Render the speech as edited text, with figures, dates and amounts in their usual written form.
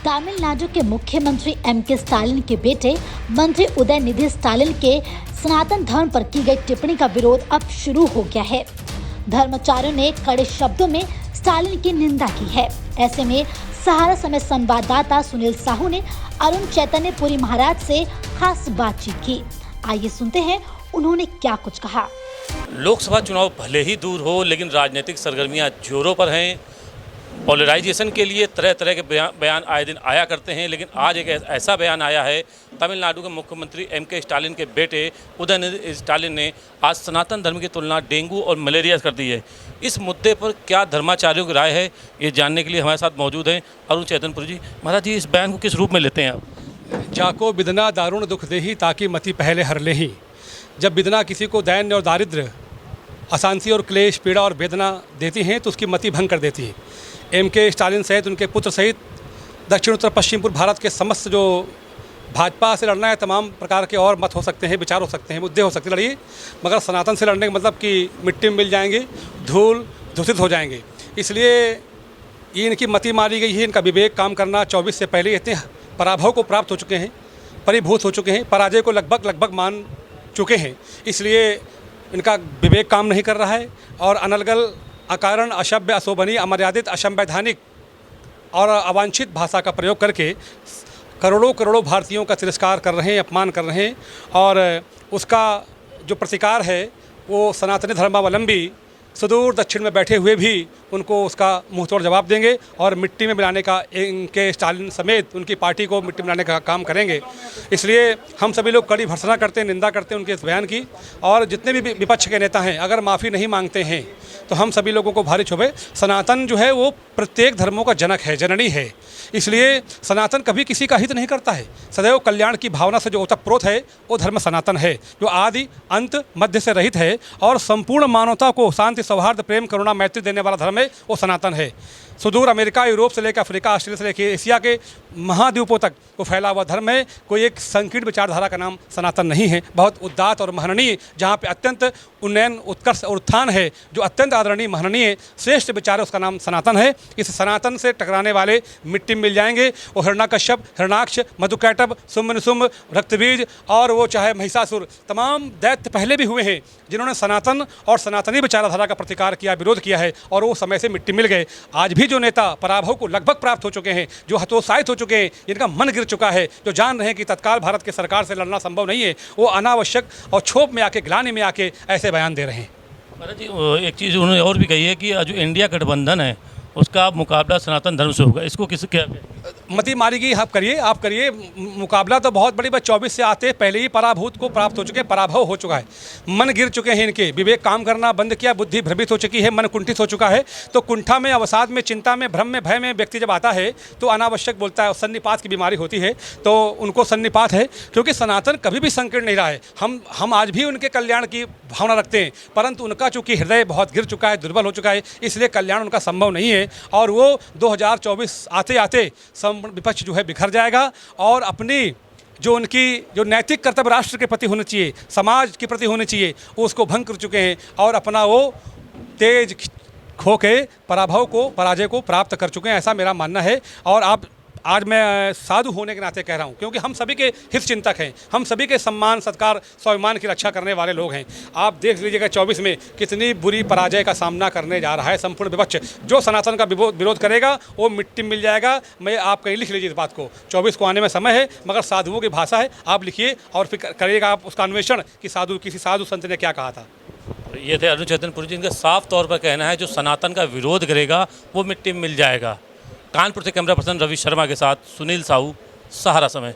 तमिलनाडु के मुख्यमंत्री MK. Stalin के बेटे मंत्री उदयनिधि स्टालिन के सनातन धर्म पर की गई टिप्पणी का विरोध अब शुरू हो गया है। धर्माचार्यों ने कड़े शब्दों में स्टालिन की निंदा की है। ऐसे में सहारा समय संवाददाता सुनील साहू ने अरुण चैतन्यपुरी महाराज से खास बातचीत की। आइए सुनते हैं उन्होंने क्या कुछ कहा। लोकसभा चुनाव भले ही दूर हो, लेकिन राजनीतिक सरगर्मियां जोरों पर हैं। पोलराइजेशन के लिए तरह तरह के बयान आए दिन आया करते हैं, लेकिन आज एक ऐसा बयान आया है तमिलनाडु के मुख्यमंत्री एम.के. स्टालिन के बेटे उदयनिधि स्टालिन ने आज सनातन धर्म की तुलना डेंगू और मलेरिया कर दी है। इस मुद्दे पर क्या धर्माचार्यों की राय है, ये जानने के लिए हमारे साथ मौजूद हैं अरुण चैतन्यपुरी जी। महाराज जी, इस बयान को किस रूप में लेते हैं आप? जाको बिदना दारुण दुख देही ताकि मति पहले हर लेही। जब बिदना किसी को दैन्य और दारिद्र्य, अशांति और क्लेश, पीड़ा और वेदना देती हैं तो उसकी मति भंग कर देती है। एम.के. स्टालिन सहित उनके पुत्र सहित दक्षिण उत्तर पश्चिम पूर्व भारत के समस्त जो भाजपा से लड़ना है, तमाम प्रकार के और मत हो सकते हैं, विचार हो सकते हैं, मुद्दे हो सकते हैं, लड़िए, मगर सनातन से लड़ने का मतलब कि मिट्टी में मिल जाएंगे, धूल दूषित हो जाएंगे। इसलिए ये इनकी मति मारी गई है। इनका विवेक काम करना 24 से पहले इतने पराभव को प्राप्त हो चुके हैं, परिभूत हो चुके हैं, पराजय को लगभग मान चुके हैं। इसलिए इनका विवेक काम नहीं कर रहा है और अनर्गल, अकारण, अशभ्य, अशोभनीय, अमर्यादित, असंवैधानिक और अवांछित भाषा का प्रयोग करके करोड़ों भारतीयों का तिरस्कार कर रहे हैं, अपमान कर रहे हैं। और उसका जो प्रतिकार है वो सनातनी धर्मावलंबी सुदूर दक्षिण में बैठे हुए भी उनको उसका मुंहतोड़ जवाब देंगे और मिट्टी में मिलाने का, इनके स्टालिन समेत उनकी पार्टी को मिट्टी में मिलाने का काम करेंगे। इसलिए हम सभी लोग कड़ी भर्त्सना करते हैं, निंदा करते हैं उनके इस बयान की। और जितने भी विपक्ष के नेता हैं, अगर माफ़ी नहीं मांगते हैं तो हम सभी लोगों को भारी क्षोभ है। सनातन जो है वो प्रत्येक धर्मों का जनक है, जननी है। इसलिए सनातन कभी किसी का हित नहीं करता है। सदैव कल्याण की भावना से जो ओतप्रोत है वो धर्म सनातन है, जो आदि अंत मध्य से रहित है और संपूर्ण मानवता को शांति, सौहार्द, प्रेम, करुणा, मैत्री देने वाला धर्म है, वो सनातन है। सुदूर अमेरिका, यूरोप से लेकर अफ्रीका, ऑस्ट्रेलिया से लेकर एशिया के महाद्वीपों तक वो फैला हुआ धर्म है। कोई एक संकीर्ण विचारधारा का नाम सनातन नहीं है। बहुत उदात्त और महनीय, जहाँ पे अत्यंत उन्नयन, उत्कर्ष और उत्थान है, जो अत्यंत आदरणीय, महनीय, श्रेष्ठ विचार है, उसका नाम सनातन है। इस सनातन से टकराने वाले मिट्टी में मिल जाएंगे। वो हिरण्यकश्यप, हिरणाक्ष, मधुकैटभ, शुंभ निशुंभ, रक्तबीज और वो चाहे महिषासुर, तमाम दैत्य पहले भी हुए हैं जिन्होंने सनातन और सनातनी विचारधारा का प्रतिकार किया, विरोध किया है और वो समय से मिट्टी मिल गए। आज भी जो नेता पराभव को लगभग प्राप्त हो चुके हैं, जो हतोत्साहित हो चुके हैं, जिनका मन गिर चुका है, जो जान रहे हैं कि तत्काल भारत की सरकार से लड़ना संभव नहीं है, वो अनावश्यक और क्षोभ में आके, ग्लानि में आके ऐसे बयान दे रहे हैं। महाराज जी, एक चीज़ उन्होंने और भी कही है कि जो इंडिया गठबंधन है उसका मुकाबला सनातन धर्म से होगा। इसको किस क्या मति मारी गई? आप करिए मुकाबला तो बहुत बड़ी बात। 24 से आते पहले ही पराभूत को प्राप्त हो चुके हैं, पराभव हो चुका है, मन गिर चुके हैं, इनके विवेक काम करना बंद किया, बुद्धि भ्रमित हो चुकी है, मन कुंठित हो चुका है। तो कुंठा में, अवसाद में, चिंता में, भ्रम में, भय में व्यक्ति जब आता है तो अनावश्यक बोलता है। सन्निपात की बीमारी होती है तो उनको सन्निपात है, क्योंकि सनातन कभी भी संकीर्ण नहीं रहा है। हम आज भी उनके कल्याण की भावना रखते हैं, परंतु उनका चूँकि हृदय बहुत गिर चुका है, दुर्बल हो चुका है, इसलिए कल्याण उनका संभव नहीं है। और वो 2024 आते आते विपक्ष जो है बिखर जाएगा और अपनी जो उनकी जो नैतिक कर्तव्य राष्ट्र के प्रति होना चाहिए, समाज के प्रति होने चाहिए, वो उसको भंग कर चुके हैं और अपना वो तेज खो के पराभव को, पराजय को प्राप्त कर चुके हैं, ऐसा मेरा मानना है। और आज मैं साधु होने के नाते कह रहा हूँ, क्योंकि हम सभी के हित चिंतक हैं, हम सभी के सम्मान, सत्कार, स्वाभिमान की रक्षा करने वाले लोग हैं। आप देख लीजिएगा 24 में कितनी बुरी पराजय का सामना करने जा रहा है संपूर्ण विपक्ष। जो सनातन का विरोध करेगा वो मिट्टी में मिल जाएगा। मैं आप कहीं लिख लीजिए इस बात को। 24 को आने में समय है, मगर साधुओं की भाषा है, आप लिखिए और फिर करिएगा आप उसका अन्वेषण कि किसी साधु संत ने क्या कहा था। ये थे अरुण चैतन्यपुरी जी। इनका साफ तौर पर कहना है जो सनातन का विरोध करेगा वो मिट्टी में मिल जाएगा। कानपुर से कैमरा पर्सन रवि शर्मा के साथ सुनील साहू, सहारा समय।